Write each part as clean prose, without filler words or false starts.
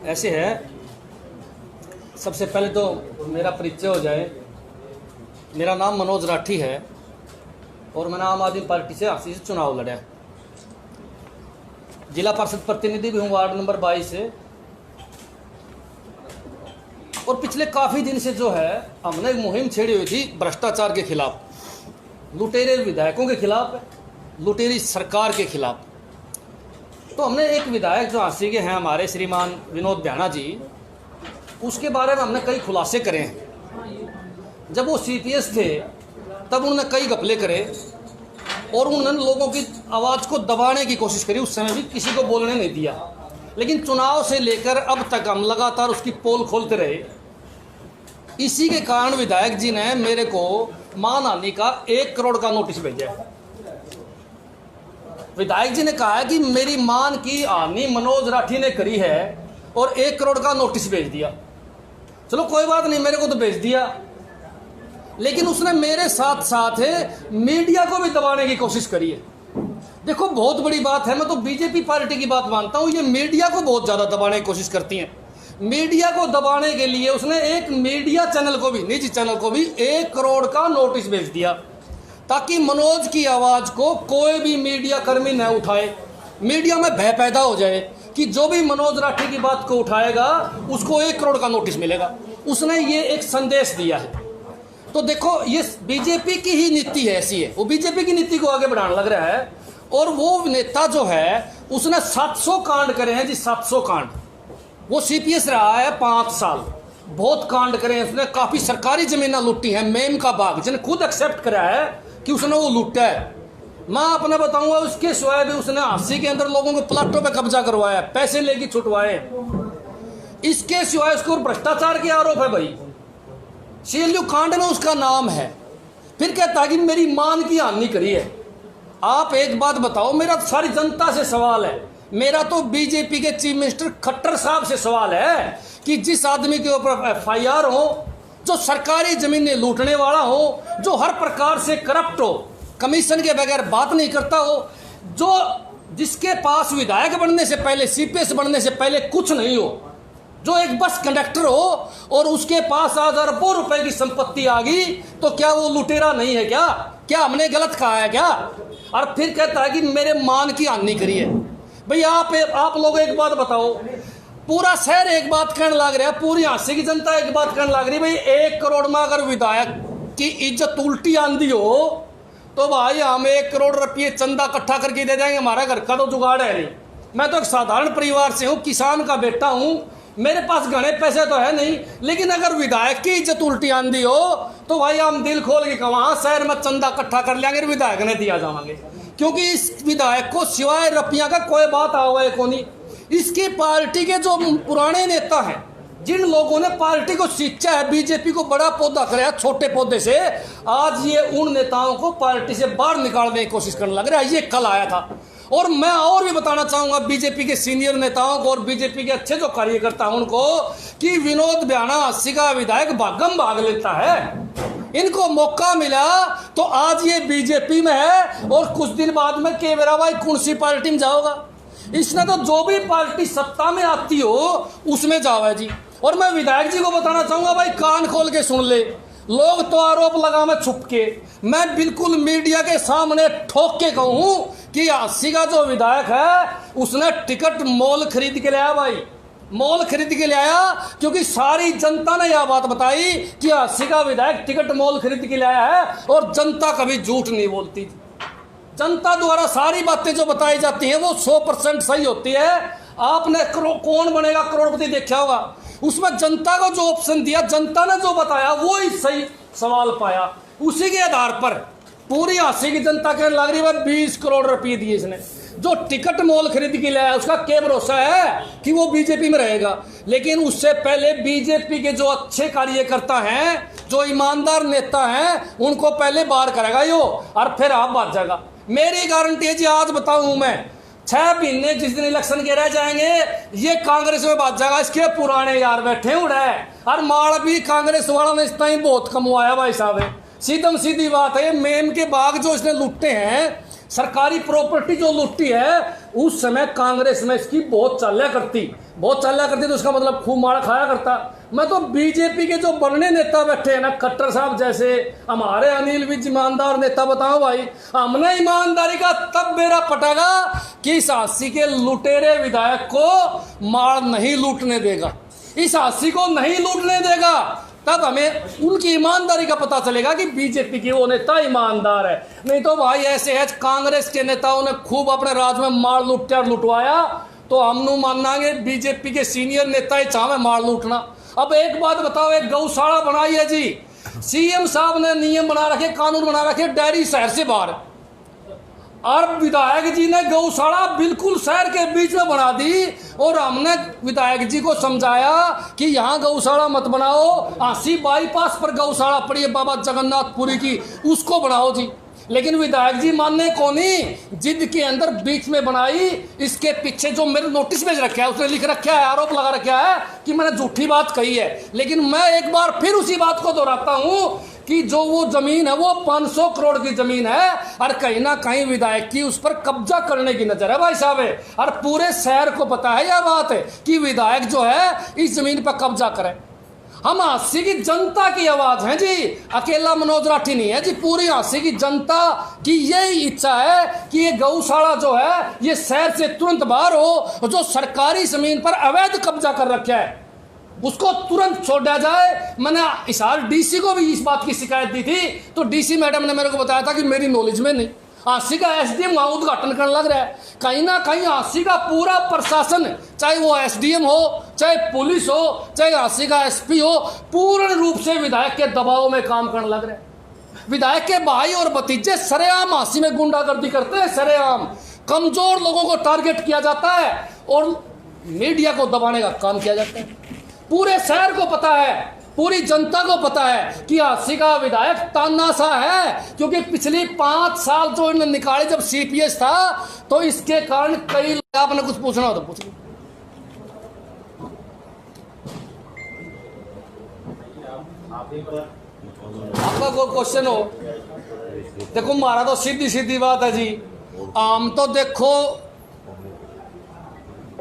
ऐसे है, सबसे पहले तो मेरा परिचय हो जाए। मेरा नाम मनोज राठी है और मैंने आम आदमी पार्टी से हासिल से चुनाव लड़ा। जिला परिषद प्रतिनिधि भी हूँ वार्ड नंबर 22 से। और पिछले काफ़ी दिन से जो है हमने एक मुहिम छेड़ी हुई थी भ्रष्टाचार के खिलाफ, लुटेरे विधायकों के खिलाफ, लुटेरी सरकार के खिलाफ। तो हमने एक विधायक जो हांसी के हैं हमारे श्रीमान विनोद ब्याणा जी, उसके बारे में हमने कई खुलासे करे हैं। जब वो सीपीएस थे तब उन्होंने कई घपले करे और उन्होंने लोगों की आवाज़ को दबाने की कोशिश करी। उस समय भी किसी को बोलने नहीं दिया, लेकिन चुनाव से लेकर अब तक हम लगातार उसकी पोल खोलते रहे। इसी के कारण विधायक जी ने मेरे को मानहानि का 1 करोड़ का नोटिस भेजा है। विधायक जी ने कहा है कि मेरी मान की हानि मनोज राठी ने करी है और 1 करोड़ का नोटिस भेज दिया। चलो कोई बात नहीं, मेरे को तो भेज दिया, लेकिन उसने मेरे साथ साथ मीडिया को भी दबाने की कोशिश करी है। देखो बहुत बड़ी बात है, मैं तो बीजेपी पार्टी की बात मानता हूँ, ये मीडिया को बहुत ज़्यादा दबाने की कोशिश करती हैं। मीडिया को दबाने के लिए उसने एक मीडिया चैनल को भी, निजी चैनल को भी 1 करोड़ का नोटिस भेज दिया, ताकि मनोज की आवाज़ को कोई भी मीडिया कर्मी न उठाए। मीडिया में भय पैदा हो जाए कि जो भी मनोज राठी की बात को उठाएगा उसको 1 करोड़ का नोटिस मिलेगा। उसने ये एक संदेश दिया है। तो देखो ये बीजेपी की ही नीति है, ऐसी है, वो बीजेपी की नीति को आगे बढ़ाने लग रहा है। और वो नेता जो है उसने 700 कांड करे हैं जी, 700 कांड। वो सीपीएस रहा है 5 साल, बहुत कांड करे हैं उसने। काफ़ी सरकारी ज़मीनें लूटी हैं, मेम का बाग, जिन्हें खुद एक्सेप्ट करा है कि उसने वो लूटा है। मैं अपना बताऊंगा, उसके सिवाय भी उसने हांसी के अंदर लोगों को प्लाटों पे कब्जा करवाया, पैसे लेके छुटवाए। इसके सिवाय उसको भ्रष्टाचार के आरोप है भाई, सीएलयू कांड में उसका नाम है। फिर कहता है कि मेरी मान की हानि करी है। आप एक बात बताओ, मेरा सारी जनता से सवाल है, मेरा तो बीजेपी के चीफ मिनिस्टर खट्टर साहब से सवाल है कि जिस आदमी के ऊपर एफआईआर हो, जो सरकारी जमीनें लूटने वाला हो, जो हर प्रकार से करप्ट हो, कमीशन के बगैर बात नहीं करता हो, जो जिसके पास विधायक बनने से पहले, सीपीएस बनने से पहले कुछ नहीं हो, जो एक बस कंडक्टर हो और उसके पास आज अरबों रुपए की संपत्ति आ गई, तो क्या वो लुटेरा नहीं है? क्या हमने गलत कहा है क्या? और फिर कहता है कि मेरे मान की हानि करी है। भाई आप लोग एक बात बताओ, पूरा शहर एक बात कहने लग रहा है, पूरी हांसी की जनता एक बात कहने लग रही है, भाई 1 करोड़ में अगर विधायक की इज्जत उल्टी आंधी हो तो भाई हम 1 करोड़ रुपये चंदा इकट्ठा करके दे देंगे, हमारा घर का तो जुगाड़ है नहीं। मैं तो एक साधारण परिवार से हूँ, किसान का बेटा हूँ, मेरे पास घने पैसे तो है नहीं, लेकिन अगर विधायक की इज्जत उल्टी आंधी हो तो भाई हम दिल खोल के कहाँ शहर में चंदा इकट्ठा कर लेंगे, विधायक ने दिया जाएंगे। क्योंकि इस विधायक को सिवाय रुपया का कोई बात आवे को नहीं। इसकी पार्टी के जो पुराने नेता हैं, जिन लोगों ने पार्टी को सींचा है, बीजेपी को बड़ा पौधा कराया छोटे पौधे से, आज ये उन नेताओं को पार्टी से बाहर निकालने की कोशिश करने लग रहा है। ये कल आया था। और मैं और भी बताना चाहूँगा बीजेपी के सीनियर नेताओं को और बीजेपी के अच्छे जो कार्यकर्ता हैं उनको, कि विनोद ब्याणा हांसी का विधायक भागम भाग लेता है। इनको मौका मिला तो आज ये बीजेपी में है और कुछ दिन बाद में केवरा भाई कौन सी पार्टी में जाओगा। इसने तो जो भी पार्टी सत्ता में आती हो उसमें जाओ जी। और मैं विधायक जी को बताना चाहूँगा, भाई कान खोल के सुन ले, लोग तो आरोप लगा में छुप के, मैं बिल्कुल मीडिया के सामने ठोक के कहूँ कि हांसी का जो विधायक है उसने टिकट मॉल खरीद के लाया, भाई मॉल खरीद के लाया, क्योंकि सारी जनता ने यह बात बताई कि हांसी का विधायक टिकट मॉल खरीद के लाया है। और जनता कभी झूठ नहीं बोलती, जनता द्वारा सारी बातें जो बताई जाती हैं वो 100% सही होती है। आपने कौन बनेगा करोड़पति देखा होगा, उसमें जनता को जो ऑप्शन दिया, जनता ने जो बताया वो ही सही सवाल पाया, उसी के आधार पर पूरी हांसी की जनता कहने लग रही है 20 करोड़ रुपये दिए इसने। जो टिकट मॉल खरीद के लाया उसका क्या भरोसा है कि वो बीजेपी में रहेगा। लेकिन उससे पहले बीजेपी के जो अच्छे कार्यकर्ता हैं, जो ईमानदार नेता हैं, उनको पहले बाहर करेगा यो, और फिर आप बात जाएगा। मेरी गारंटी है जी, आज बताऊं मैं, 6 महीने जिस दिन इलेक्शन के रह जाएंगे ये कांग्रेस में बात जाएगा। इसके पुराने यार बैठे उड़े, और माल भी कांग्रेस वाला ने इस टाइम बहुत कमवाया भाई साहब। सीधम सीधी बात है, मेम के बाग जो इसने लूटे हैं सरकारी प्रॉपर्टी जो लूटी है, उस समय कांग्रेस में इसकी बहुत चाल्या करती तो उसका मतलब खूब मारा खाया करता। मैं तो बीजेपी के जो बनने नेता बैठे हैं ना, खट्टर साहब जैसे, हमारे अनिल भी ईमानदार नेता, बताओ भाई, हमने ईमानदारी का तब बेड़ा पटागा कि इस 80 के लुटेरे विधायक को मार नहीं लूटने देगा, इस 80 को नहीं लूटने देगा। तब हमें उनकी ईमानदारी का पता चलेगा कि बीजेपी की वो नेता ईमानदार है। नहीं तो भाई ऐसे है, कांग्रेस के नेताओं ने खूब अपने राज में मार लूटा लुटवाया, तो हम नु मानांगे बीजेपी के सीनियर नेता ही चाहे मार लूटना। अब एक बात बताओ, एक गौशाला बनाई है जी, सीएम साहब ने नियम बना रखे, कानून बना रखे, डेयरी शहर से बाहर, और विधायक जी ने गौशाला बिल्कुल शहर के बीच में बना दी। और हमने विधायक जी को समझाया कि यहाँ गौशाला मत बनाओ, 80 बाईपास पर गौशाला पड़ी है बाबा जगन्नाथपुरी की, उसको बनाओ जी। लेकिन विधायक जी मानने को नहीं, जिद के अंदर बीच में बनाई। इसके पीछे जो मेरे नोटिस भेज रखा है, उसने लिख रखा है, आरोप लगा रखा है कि मैंने झूठी बात कही है। लेकिन मैं एक बार फिर उसी बात को दोहराता हूं कि जो वो जमीन है वो 500 करोड़ की जमीन है, और कहीं ना कहीं विधायक की उस पर कब्जा करने की नजर है भाई साहब है। और पूरे शहर को पता है यह बात है कि विधायक जो है इस जमीन पर कब्जा करे। हम 80 की जनता की आवाज है जी, अकेला मनोज राठी नहीं है जी, पूरी 80 की जनता की यही इच्छा है कि ये गौशाला जो है ये शहर से तुरंत बाहर हो। जो सरकारी जमीन पर अवैध कब्जा कर रखा है उसको तुरंत छोड़ा जाए। मैंने हिसार डीसी को भी इस बात की शिकायत दी थी, तो डीसी मैडम ने मेरे को बताया था कि मेरी नॉलेज में नहीं। 80 का एसडीएम वहां उद्घाटन करने लग रहा है। कहीं ना कहीं 80 का पूरा प्रशासन, चाहे वो एसडीएम हो, चाहे पुलिस हो, चाहे 80 का एसपी हो, पूर्ण रूप से विधायक के दबाव में काम करने लग रहे हैं। विधायक के भाई और भतीजे सरेआम 80 में गुंडागर्दी करते हैं, सरेआम कमजोर लोगों को टारगेट किया जाता है और मीडिया को दबाने का काम किया जाता है। पूरे शहर को पता है, पूरी जनता को पता है कि 80 का विधायक तानाशाह है, क्योंकि पिछली 5 साल जो इन्होंने निकाले जब सीपीएस था, तो इसके कारण कई, आपने कुछ पूछना हो तो पूछ लो। आपका कोई क्वेश्चन हो? देखो हमारा तो सीधी सीधी बात है जी, आम तो देखो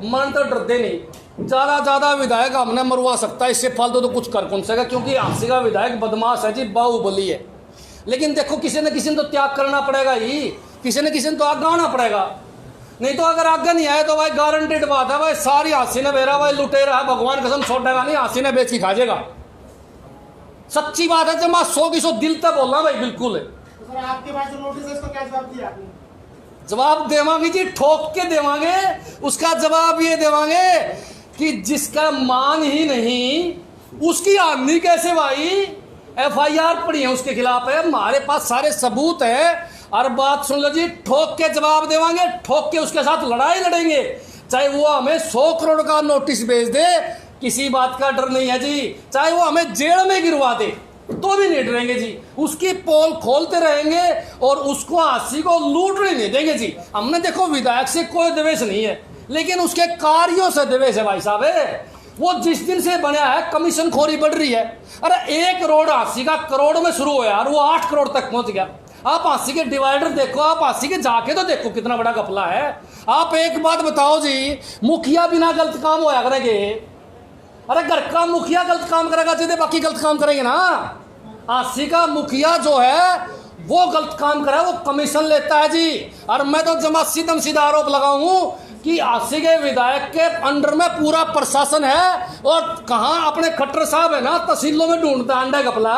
मन तो डरते नहीं, ज्यादा विधायक हमने मरवा सकता है, इससे फालतू तो कुछ कर कौन सकेगा, क्योंकि 80 का विधायक बदमाश है जी, बाहुबली है। लेकिन देखो किसी न किसी ने तो त्याग करना पड़ेगा ही, किसी न किसी ने तो आगे आना पड़ेगा। नहीं तो अगर आगे नहीं आए तो भाई गारंटेड बात है भाई, सारी 80 ने बेरा भाई लुटेरा है, भगवान कसम छोड़ेगा नहीं, 80 ने बेच के खा जाएगा। सच्ची बात है, जब मैं 100 की 100 दिल तक बोल रहा भाई, बिल्कुल है। तो आपके पास जो नोटिस है उसका क्या जवाब दिया आपने? जवाब देवांगे जी, ठोक के देवांगे। उसका जवाब ये देवांगे कि जिसका मान ही नहीं उसकी हानि कैसे भाई? एफआईआर पड़ी है उसके खिलाफ है, हमारे पास सारे सबूत है। और बात सुन लो जी, ठोक के जवाब देवांगे, ठोक के उसके साथ लड़ाई लड़ेंगे, चाहे वो हमें 100 करोड़ का नोटिस भेज दे, किसी बात का डर नहीं है जी। चाहे वो हमें जेल में गिरवा दे तो भी नहीं डरेंगे जी, उसकी पोल खोलते रहेंगे और उसको 80 को लूटने नहीं देंगे जी। हमने देखो विधायक से कोई द्वेष नहीं है, लेकिन उसके कार्यों से द्वेष है भाई साहब है। वो जिस दिन से बना है कमीशन खोरी बढ़ रही है। अरे 1 करोड़ 80 का करोड़ में शुरू हुआ और वो 8 करोड़ तक पहुंच गया। आप 80 के डिवाइडर देखो, आप 80 के जाके तो देखो कितना बड़ा घपला है। आप एक बात बताओ जी, मुखिया बिना गलत काम होया करेंगे? अरे घर का मुखिया गलत काम करेगा जिसे बाकी गलत काम करेंगे ना। 80 का मुखिया जो है वो गलत काम करे, वो कमीशन लेता है जी। और मैं तो जमा सीधम सीधा आरोप लगाऊं कि 80 के विधायक के अंडर में पूरा प्रशासन है, और कहाँ अपने खट्टर साहब है ना, तहसीलों में ढूंढता अंडा घपला,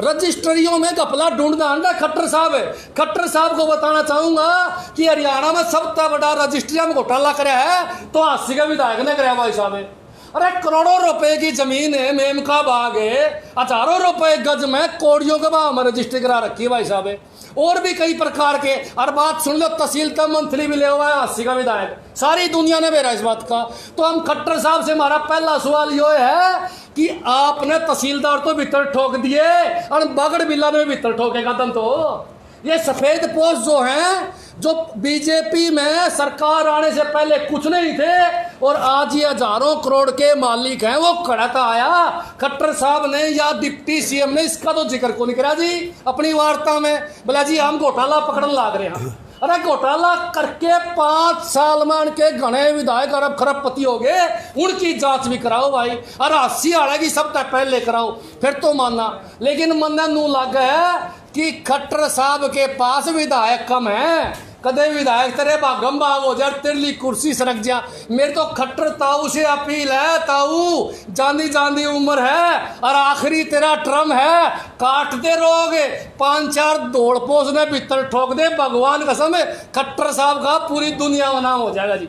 रजिस्ट्रियों में घपला ढूंढता अंडा खट्टर साहब है। खट्टर साहब को बताना चाहूंगा कि हरियाणा में सबसे बड़ा रजिस्ट्रिया में घोटाला कराया है तो 80 के विधायक ने कराया भाई साहब। अरे करोड़ों रुपए की जमीन है, मेमका बाग है, हजारों रुपए गज में कोड़ियों के भाव में रजिस्ट्री करा रखी है भाई साहब। और भी कई प्रकार के, और बात सुन लो, तहसील का मंथली भी ले हुआ है 80 का विधायक, सारी दुनिया ने बेरा इस बात का। तो हम खट्टर साहब से हमारा पहला सवाल ये है कि आपने तहसीलदार तो भीतर ठोक दिए और बगड़ बिल्ला में भीतर ठोकेगा दम। तो ये सफेद पोस्ट जो हैं, जो बीजेपी में सरकार आने से पहले कुछ नहीं थे और आज ये हजारों करोड़ के मालिक हैं, वो खड़ाता आया खट्टर साहब ने या डिप्टी सीएम ने, इसका तो जिक्र को नहीं करा जी अपनी वार्ता में। बोला जी हम घोटाला पकड़ने लाग रहे हैं, अरे घोटाला करके 5 साल में उनके घने विधायक अरब खरबपति हो गए, उनकी जांच भी कराओ भाई। अरे 80 आड़े की सब तक पहले कराओ, फिर तो मानना। लेकिन मन नू लग है कि खट्टर साहब के पास विधायक कम है, कदे विधायक तेरे भागम भाग हो जाए, तेरी कुर्सी सरक जा। मेरे तो खट्टर ताऊ से अपील है, ताऊ जानी जानी उम्र है और आखिरी तेरा ट्रम है, काटते रहोगे 5-4 दौड़ पोस ने भीतर ठोक दे, भगवान कसम है खट्टर साहब का पूरी दुनिया में नाम हो जाएगा जी।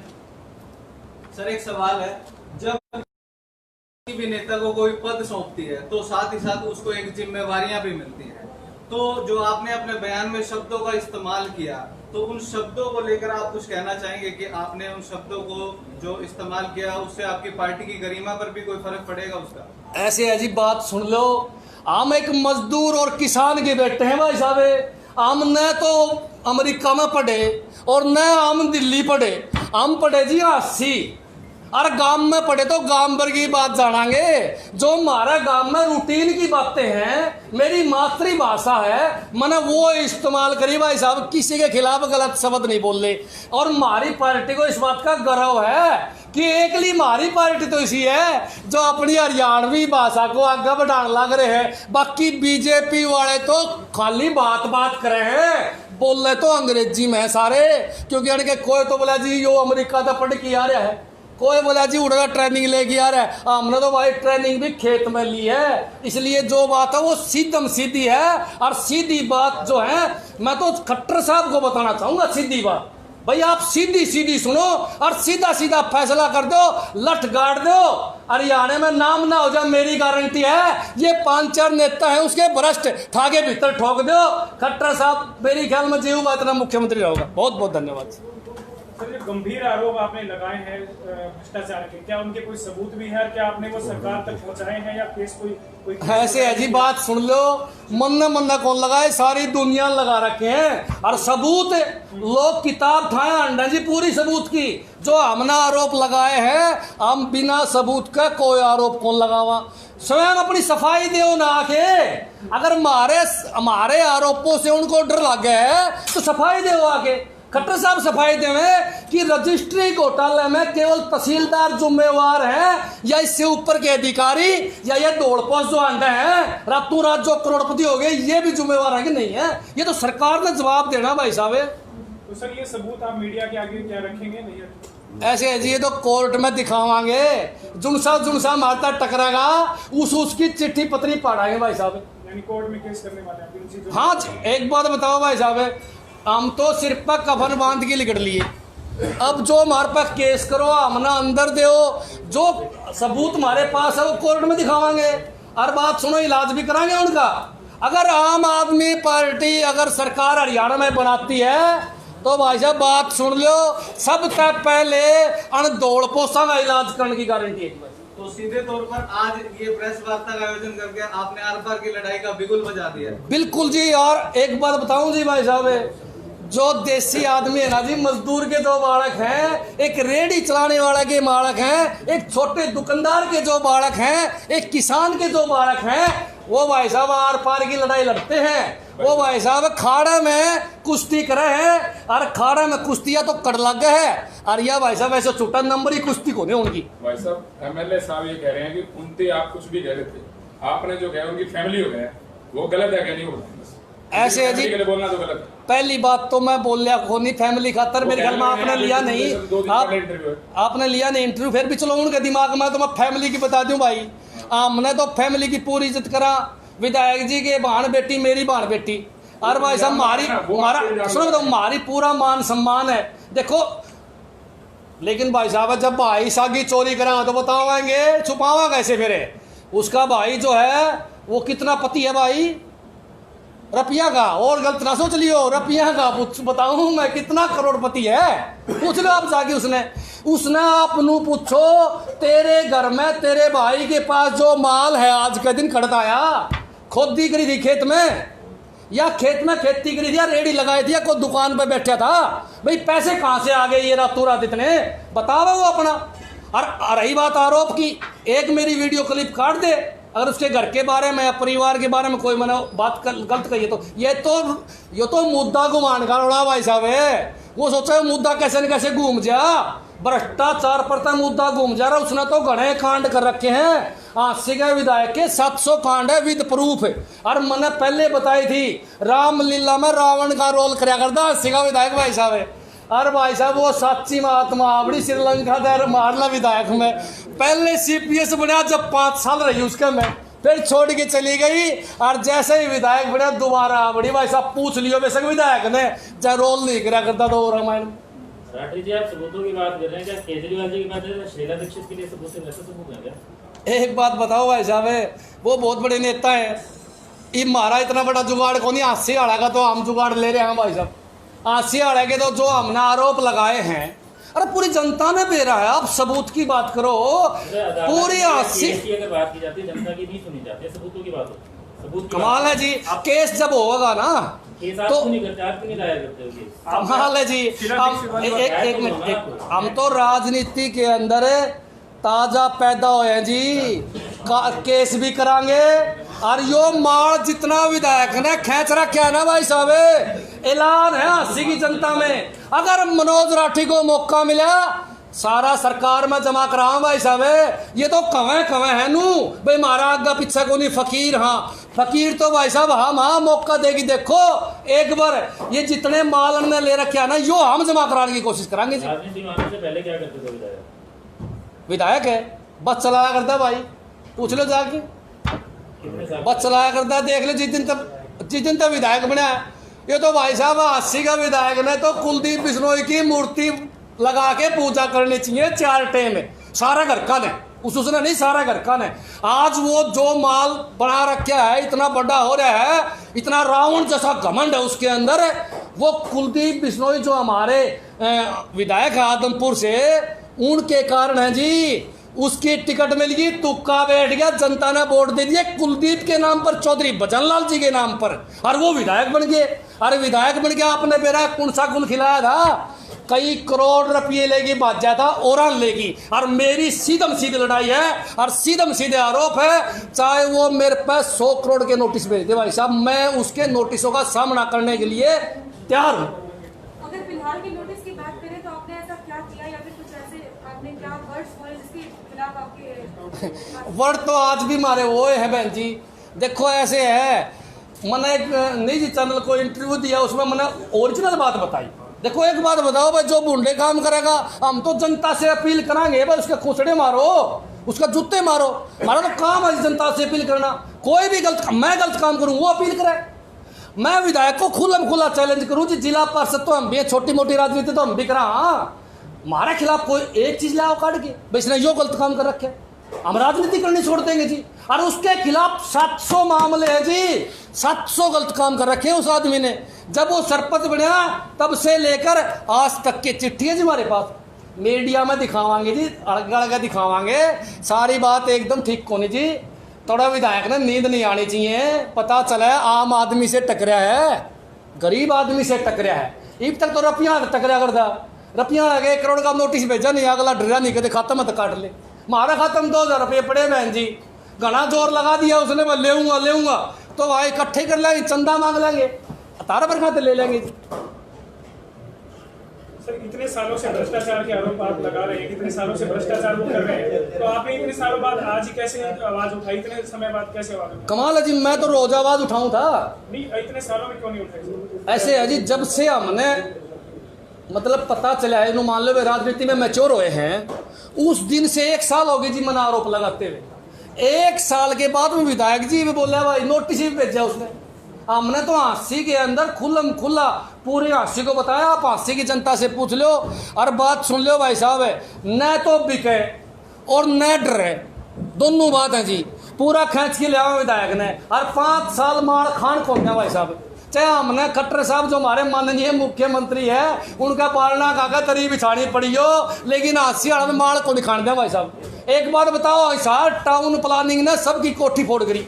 सर एक सवाल है, जब किसी भी नेता को कोई पद सौंपती है तो साथ ही साथ उसको एक जिम्मेवारियां भी मिलती हैं, तो जो आपने अपने बयान में शब्दों का इस्तेमाल किया, तो उन शब्दों को लेकर आप कुछ कहना चाहेंगे कि आपने उन शब्दों को जो इस्तेमाल किया उससे आपकी पार्टी की गरिमा पर भी कोई फर्क पड़ेगा उसका? ऐसे है जी, बात सुन लो। हम एक मजदूर और किसान के बेटे हैं भाई साहब। हम न तो अमेरिका में पढ़े और न हम दिल्ली पढ़े, हम पढ़े जी 80 और गांव में पढ़े तो गांव भर की बात जानांगे। जो हमारा गांव में रूटीन की बातें हैं, मेरी मातृभाषा है, मैंने वो इस्तेमाल करी भाई साहब, किसी के खिलाफ गलत शब्द नहीं बोल रहे। और हमारी पार्टी को इस बात का गर्व है कि एकली हमारी पार्टी तो इसी है जो अपनी हरियाणवी भाषा को आगे बढ़ाने लग रहे हैं। बाकी बीजेपी वाले तो खाली बात बात कर रहे हैं, बोल रहे तो अंग्रेजी में सारे, क्योंकि उनके कोई तो बोला जी यो अमेरिका का पढ़ के आ रहा है, कोई बोला जी उड़गा ट्रेनिंग लेके आ रहा है। हमने तो भाई ट्रेनिंग भी खेत में ली है, इसलिए जो बात है वो सीधम सीधी है। और सीधी बात जो है, मैं तो खट्टर साहब को बताना चाहूंगा सीधी बात, भाई आप सीधी सीधी सुनो और सीधा सीधा फैसला कर दो, लठ गाड़ दो, हरियाणा में नाम ना हो जाए मेरी गारंटी है। ये 5-4 नेता है उसके भ्रष्ट ठाके भीतर ठोक दो। खट्टर साहब मेरी ख्याल में जीव बात ना मुख्यमंत्री होगा। बहुत बहुत धन्यवाद। सर, जो गंभीर आरोप आपने लगाए हैं भ्रष्टाचार के, क्या उनके कोई सबूत भी है? क्या आपने वो सरकार तक पहुंचाए हैं या केस कोई ऐसे है जी, बात सुन लो। मन्ना कौन लगाए, सारी दुनिया लगा रखे हैं। और सबूत लोग किताब ठाए अंडा जी पूरी सबूत की। जो हमने आरोप लगाए हैं, हम बिना सबूत का कोई आरोप कौन लगावा। स्वयं अपनी सफाई दो ना आके। अगर हमारे आरोपों से उनको डर लग गया है तो सफाई दो आके। खट्टर साहब सफाई देवे कि रजिस्ट्री घोटाले में केवल तहसीलदार जिम्मेवार है या इससे ऊपर के अधिकारी या ये दौड़पोस जो आंडे हैं रातों रात जो करोड़पति हो गए, ये भी जिम्मेवार है कि नहीं है? ये तो सरकार ने जवाब देना भाई साहब। तो सर ये सबूत आप मीडिया के आगे क्या रखेंगे? नहीं ऐसे है जी, ये तो कोर्ट में दिखावांगे। जुनसा मारता टकराएगा उसकी चिट्ठी पत्री पढ़ाएंगे भाई साहब। यानी कोर्ट में केस करने वाले हैं? हाँ, एक बात बताओ भाई साहब, हम तो सिर्फ पर कफन बांध के लिखट लिए। अब जो हमारे पास केस करो, हमने अंदर दो, जो सबूत हमारे पास है वो कोर्ट में दिखावांगे। और बात सुनो, इलाज भी कराएंगे उनका। अगर आम आदमी पार्टी अगर सरकार हरियाणा में बनाती है तो भाई साहब बात सुन लो, सबसे पहले अन दौड़ पोसा का इलाज करने की गारंटी है। तो सीधे तौर पर आज ये प्रेस वार्ता का आयोजन करके आपने आर पार की लड़ाई का बिगुल बजा दिया। बिल्कुल जी। और एक बात बताऊं जी भाई साहब, जो देसी आदमी है ना जी, मजदूर के 2 बालक हैं, एक रेडी चलाने वाला के बालक हैं, एक छोटे दुकानदार के 2 बालक हैं, एक किसान के 2 बालक हैं, वो भाई साहब आर पार की लड़ाई लड़ते हैं। वो भाई साहब खाड़ा में कुश्ती करे हैं और खाड़ा में कुश्तियां तो कर लग गए है। और यह भाई साहब ऐसे छोटा नंबर ही कुश्ती को नहीं उनकी। भाई साहब एमएलए साहब ये कह रहे हैं कि उनते आप कुछ भी कह रहे थे, आपने जो कहा उनकी फैमिली हो गया, वो गलत है क्या? नहीं बोलना ऐसे है जी, बोलना तो गलत। पहली बात तो मैं बोल लिया खोनी फैमिली खातर, मेरे ख्याल में आपने लिया नहीं, आपने लिया नहीं इंटरव्यू। फिर भी चलो उनके दिमाग में तो मैं फैमिली की बता दूं भाई, हमने तो फैमिली की पूरी इज्जत करा। विधायक जी के बहन बेटी मेरी बहन बेटी, और भाई साहब हमारा सुनो तो हमारी पूरा मान सम्मान है। देखो लेकिन भाई साहब जब भाई सागी चोरी करा तो बतावाएंगे, छुपावा कैसे फिर? उसका भाई जो है वो कितना पति है भाई? रुपया का, और गलत ना सोच लियो, रुपया का बताऊं मैं कितना करोड़पति है, पूछ लो आप जाके। उसने आपनू पूछो, तेरे घर में तेरे भाई के पास जो माल है आज के दिन खड़काया, खोदी करी थी खेत में, या खेत में खेती करी थी, या रेडी लगाई थी, या कोई दुकान पे बैठा था? भाई पैसे कहाँ से आ गए ये रातों रात इतने? बताओ वो अपना। और रही बात आरोप की, एक मेरी वीडियो क्लिप काट दे अगर उसके घर के बारे में, परिवार के बारे में कोई मैंने बात गलत कही है तो ये तो मुद्दा घुमान का रोड़ा भाई साहब है। वो सोचा है मुद्दा कैसे न कैसे घूम जा, भ्रष्टाचार पर तो मुद्दा घूम जा रहा। उसने तो घने कांड कर रखे हैं। आसी के विधायक के 700 कांड है विद प्रूफ। और मैंने पहले बताई थी रामलीला में रावण का रोल कराया करता आसी का विधायक भाई साहब है। अरे भाई साहब वो साची महात्मा बड़ी श्रीलंका दर मारला विधायक में पहले CPS बना जब 5 साल रही उसके में, फिर छोड़ के चली गई। और जैसे ही विधायक बना दोबारा बड़ी भाई साहब पूछ लियो बेशक विधायक ने चाहे रोल नहीं करा करता तो रामायण। राठी जी आप सबूतों की बात कर रहे हैं, क्या केजरीवाल जी की बात है शीला दीक्षित के लिए सबूत है, वैसे सबूत है क्या? एक बात बताओ भाई साहब, वो बहुत बड़े नेता है। ये मारा इतना बड़ा जुगाड़ कौन नहीं, 80 आड़ा का तो हम जुगाड़ ले रहे हैं भाई साहब। 80 आड़े के तो जो हमने आरोप लगाए हैं, अरे पूरी जनता ने बेरा है। आप सबूत की बात करो, पूरी 80 अगर बात की जाती है जनता की नहीं सुनी जाती है, सबूतों की बात होती है। सबूत कमाल है जी। केस जब होगा ना तो नहीं करते, आप नहीं दायर करते हो केस। कमाल है जी। एक मिनट, हम तो राजनीति के अंदर ताजा पैदा हुए हैं जी, केस भी करांगे। और यो माल जितना विधायक ने खींच रखा है ना भाई साहब, ऐलान है 80 की जनता में, अगर मनोज राठी को मौका मिला सारा सरकार में जमा कराऊं भाई साहब। ये तो कवे है नू भाई मारा आगे पीछे को नहीं फकीर। हाँ फकीर तो भाई साहब हाँ मौका देगी। देखो एक बार ये जितने माल हमने ले रखे है ना यो हम जमा कराने की कोशिश कराएंगे जी। राजनीति में आने से पहले क्या करते थे विधायक? विधायक है बस चलाया करता भाई, पूछ लो जाके, बस चलाया करता है। देख लो जिस दिन तक विधायक बना है। ये तो भाई साहब 80 का विधायक ने तो कुलदीप बिश्नोई की मूर्ति लगा के पूजा करनी चाहिए 4 टाइम में, सारा घर का ने उसने नहीं, सारा घर का ने। आज वो जो माल बना रखा है इतना बड़ा हो रहा है, इतना रावण जैसा घमंड है उसके अंदर। वो कुलदीप बिश्नोई जो हमारे विधायक है आदमपुर से, उनके कारण है जी। उसकी टिकट मिल गई, तुक्का बैठ गया, जनता ने वोट दे दिया कुलदीप के नाम पर, चौधरी भजनलाल जी के नाम पर, और वो विधायक बन गए। अरे विधायक बन गया, आपने मेरा कौन सा गुल खिलाया था? कई करोड़ रुपये लेगी बाजा था और लेगी। और मेरी सीधम सीधी लड़ाई है और सीधम सीधे आरोप है। चाहे वो मेरे पास 100 करोड़ के नोटिस भेज दे भाई साहब, मैं उसके नोटिसों का सामना करने के लिए तैयार हूँ। अगर फिलहाल के नोटिस की बात करें तो आपने ऐसा क्या किया या फिर कुछ ऐसे आपने क्या वर्ड्स बोले जिसके खिलाफ आपके वर्ड तो आज भी मारे वो है बहन जी। देखो ऐसे है, मैंने एक निजी चैनल को इंटरव्यू दिया, उसमें मैंने ओरिजिनल बात बताई। देखो एक बात बताओ भाई, जो बुंडे काम करेगा हम तो जनता से अपील करांगे भाई, उसके खुसड़े मारो, उसका जूते मारो। हमारा तो काम है जनता से अपील करना। कोई भी मैं गलत काम करूँ वो अपील करे। मैं विधायक को खुला चैलेंज करूँ जी, जिला पार्षद तो हम भी, छोटी मोटी राजनीति तो हम भी करा। हमारे खिलाफ कोई एक चीज लाओ काट के भाई इसने यो गलत काम कर रखे, हम राजनीति करनी छोड़ देंगे जी। और उसके खिलाफ 700 मामले हैं जी, 700 गलत काम कर रखे हैं उस आदमी ने। जब वो सरपंच बना तब से लेकर आज तक की चिट्ठी है जी हमारे पास, मीडिया में दिखावांगे जी, अड़गा दिखावांगे। सारी बात एकदम ठीक कोनी जी। थोड़ा विधायक ने नींद नहीं आनी चाहिए। पता चला है आम आदमी से टकराया है, गरीब आदमी से टकराया है। अब तक तो रुपया टकराया करता, रुपया लगे 1 करोड़ का नोटिस भेजा नहीं, अगला डरा नहीं कहते खाता मत काट ले। हमारा खातम 2000 रुपये पड़े बहन जी, घना जोर लगा दिया उसने, मैं लेऊंगा तो भाई इकट्ठे कर लेंगे, चंदा मांग लेंगे, तारा पर खाते ले लेंगे जी। सर इतने सालों से भ्रष्टाचार के आरोप आप लगा रहे हैं, इतने सालों से भ्रष्टाचार वो कर रहे हैं, तो आपने इतने सालों बाद आज ही कैसे आवाज उठाई? इतने समय बाद कैसे आवाज उठाई? कमाल है जी, मैं तो रोज आवाज उठाऊं था। नहीं इतने सालों में क्यों नहीं उठाई? ऐसे है जी, जब से हमने मतलब पता चला है, इन्हों मान लो वे राजनीति में मैच्योर हुए हैं, उस दिन से 1 साल हो गई जी मैंने आरोप लगाते हुए। 1 साल के बाद में विधायक जी भी बोले भाई नोटिस भी भेजा उसने। हमने तो हांसी के अंदर खुला पूरे हांसी को बताया, आप हांसी की जनता से पूछ लो और बात सुन लो भाई साहब, न तो बिके और न डरे, दोनों बात है जी। पूरा खींच के लिया विधायक ने और 5 साल मार खान खोल दिया भाई साहब। चाहे हमने खट्टर साहब जो हमारे माननीय मुख्यमंत्री है उनका पालना काका तरी बिछानी पड़ी हो, लेकिन हांसी वाला में माल को नहीं खान दिया भाई साहब। एक बात बताओ, ऐसा टाउन प्लानिंग ने सबकी कोठी फोड़ करी,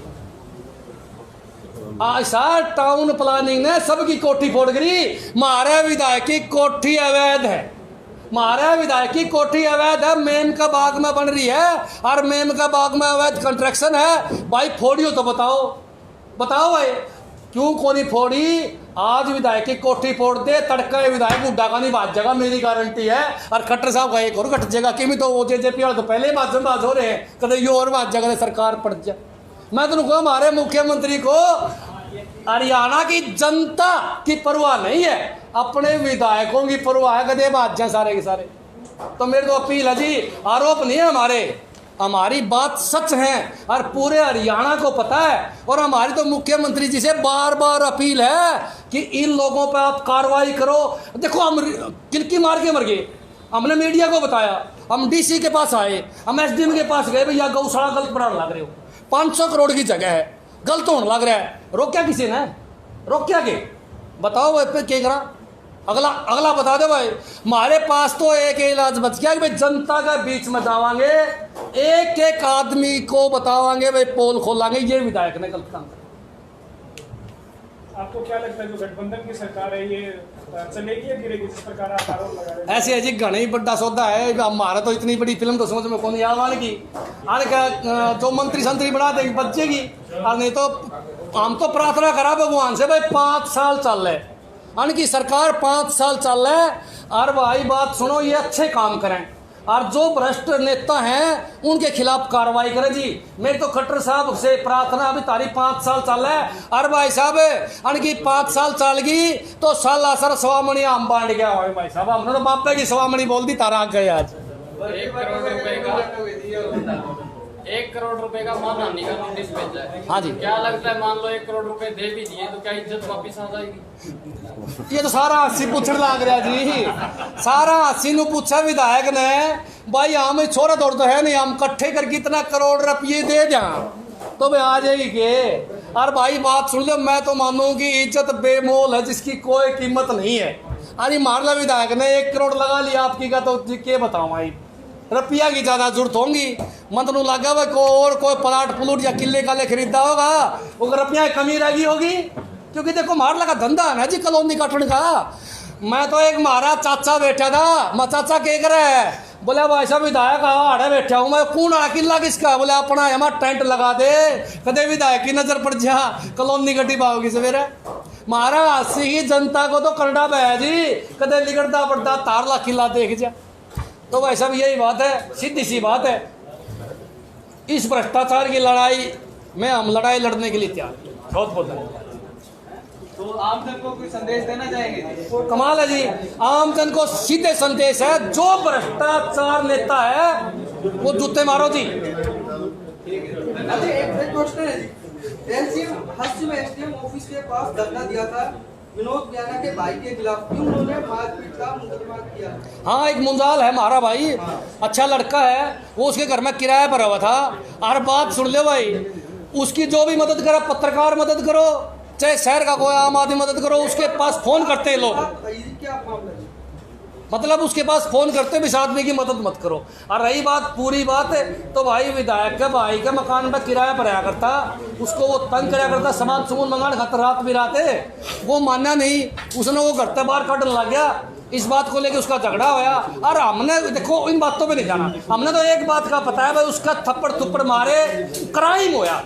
ऐसा टाउन प्लानिंग ने सबकी कोठी फोड़ करी। मारे विधायक की कोठी अवैध है, हमारे विधायक की कोठी अवैध है, मेम का बाग में बन रही है और मेम का बाग में अवैध कंस्ट्रक्शन है। भाई फोड़ियो तो बताओ भाई, क्यों कोनी फोड़ी? आज विधायक की कोठी फोड़ दे, तड़का विधायक बुड्ढा का नहीं बात जगह, मेरी गारंटी है। और खट्टर साहब का एक और घट जगह कि तो वो जेजेपी वाले तो पहले ही बात हो रहे हैं, कदे ये और बात जगह सरकार पड़ जाए। मैं तो कहूँ हमारे मुख्यमंत्री को हरियाणा की जनता की परवाह नहीं है, अपने विधायकों की परवाह है, कदे बात जाए सारे के सारे। तो मेरी तो अपील है जी, आरोप नहीं है हमारी बात सच है और पूरे हरियाणा को पता है। और हमारी तो मुख्यमंत्री जी से बार बार अपील है कि इन लोगों पर आप कार्रवाई करो। देखो हम किलकी मार के मर गए, हमने मीडिया को बताया, हम डीसी के पास आए, हम एसडीएम के पास गए, भैया गौशाला गलत बनाने लग रहे हो, 500 करोड़ की जगह है, गलत होने लग रहा है। रोक्या किसी ने? रोक्या के बताओ भाई, पे क्या करा? अगला बता दो भाई। हमारे पास तो एक इलाज बच गया कि भाई जनता के बीच में जावांगे, एक एक आदमी को बतावांगे, भाई पोल खोलांगे। ये विधायक ने गलत काम किया। आपको क्या लगता है जो गठबंधन की सरकार है ये चलेगी या गिरेगी, जिस प्रकार आप आरोप लगा रहे हैं? ऐसे है जी, घना ही बड़ा सौदा है। हमारा तो इतनी बड़ी फिल्म तो समझ में कौन याद की, अरे क्या जो मंत्री संतरी बना देगी बचेगी, और नहीं तो हम तो प्रार्थना करा भगवान से भाई 5 साल चल रहे की सरकार, 5 साल चल रहा है। और भाई बात सुनो, ये अच्छे काम करें और जो भ्रष्ट नेता हैं उनके खिलाफ कार्रवाई करें जी। मेरी तो खट्टर साहब से प्रार्थना, अभी तारीख 5 साल चल रहा है, और भाई साहब अनकी 5 साल चल गई तो साला सर सवामणी आम बांट गया। भाई साहब हमने तो बापे की सवामणी बोल दी, तारा गए आज। 1 करोड़ रुपए का मानहानि का नोटिस भेजा है। हाँ जी, क्या लगता है, मान लो 1 करोड़ रुपए दे भी दिए तो क्या इज्जत वापिस आ जाएगी? ये तो सारा हसी पूछने लग रहा जी, सारा हसी नु पूछा विधायक ने, भाई हम छोरा दौड़ तो है नहीं, हम इकट्ठे कर कितना करोड़ रुपये दे जा तो भाई आ जाएगी के। और भाई बात सुन लो, मैं तो मानूं कि इज्जत बेमोल है जिसकी कोई कीमत नहीं है। अरे मान लो विधायक ने 1 करोड़ लगा लिया आपकी का, तो क्या बताऊं भाई, रुपया की ज्यादा जरूरत होगी। मन तो लगा हुआ कोई प्लाट प्लूट या किले काले खरीदा होगा, वो रुपया की कमी रही होगी। क्योंकि देखो मार लगा धंधा है ना जी कॉलोनी काटने का। मैं तो एक मारा चाचा बैठा था, मैं चाचा क्या करे है, बोले भाई साहब विधायक आड़े बैठा हूँ मैं, कौन आ किला किसका? बोले अपना हमारा टेंट लगा दे, कदे विधायक की नजर पड़ जा, कॉलोनी गड्डी पाओगी सवेरे। मारा हसी की जनता को तो करना है जी, कदे लिगड़ता पड़ता तारला किला देख जा। तो भाई साहब यही बात है, सीधी सी बात है। इस भ्रष्टाचार की लड़ाई में हम लड़ाई लड़ने के लिए तैयार। बहुत बहुत धन्यवाद। तो आम जन को कोई संदेश देना चाहेंगे? कमाल है जी, आम जन को सीधे संदेश है, जो भ्रष्टाचार नेता है वो जूते मारो जी। एक क्वेश्चन है जी, एसडीएम ऑफिस के पास धरना दिया था विनोद ज्ञाना के भाई के खिलाफ, क्यों उन्होंने मारपीट का मुकदमा किया? हाँ, एक मुंजाल है हमारा भाई, अच्छा लड़का है, वो उसके घर में किराए पर हुआ था। और बात सुन ले भाई, उसकी जो भी मदद करो, पत्रकार मदद करो, चाहे शहर का कोई आम आदमी मदद करो, उसके पास फोन करते हैं लोग। क्या मामला है? मतलब उसके पास फोन करते भी, इस आदमी की मदद मत करो। और रही बात पूरी बात है, तो भाई विधायक के भाई के मकान पर किराया पर आया करता, उसको वो तंग कराया करता, सामान सुमन मंगाने खातर रात भी रात है, वो मानना नहीं, उसने वो घर से बाहर काटने लग गया। इस बात को लेकर उसका झगड़ा होया। और हमने देखो इन बातों पे नहीं जाना, हमने तो एक बात का पता है भाई, उसका थप्पड़ थप्पड़ मारे क्राइम होया।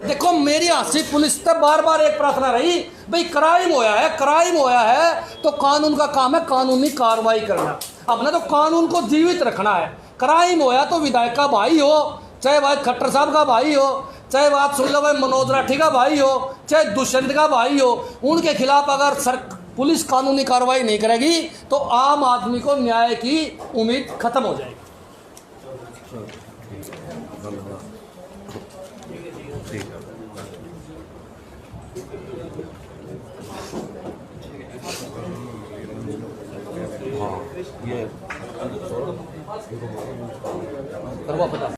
देखो मेरी हंसी पुलिस से बार बार एक प्रार्थना रही, भाई क्राइम होया है तो कानून का काम है कानूनी कार्रवाई करना। हमने तो कानून को जीवित रखना है। क्राइम होया तो विधायक का भाई हो, चाहे भाई खट्टर साहब का भाई हो, चाहे बात सुन लो भाई मनोज राठी का भाई हो, चाहे दुष्यंत का भाई हो, उनके खिलाफ अगर पुलिस कानूनी कार्रवाई नहीं करेगी तो आम आदमी को न्याय की उम्मीद खत्म हो जाएगी। हाँ, ये करवा पता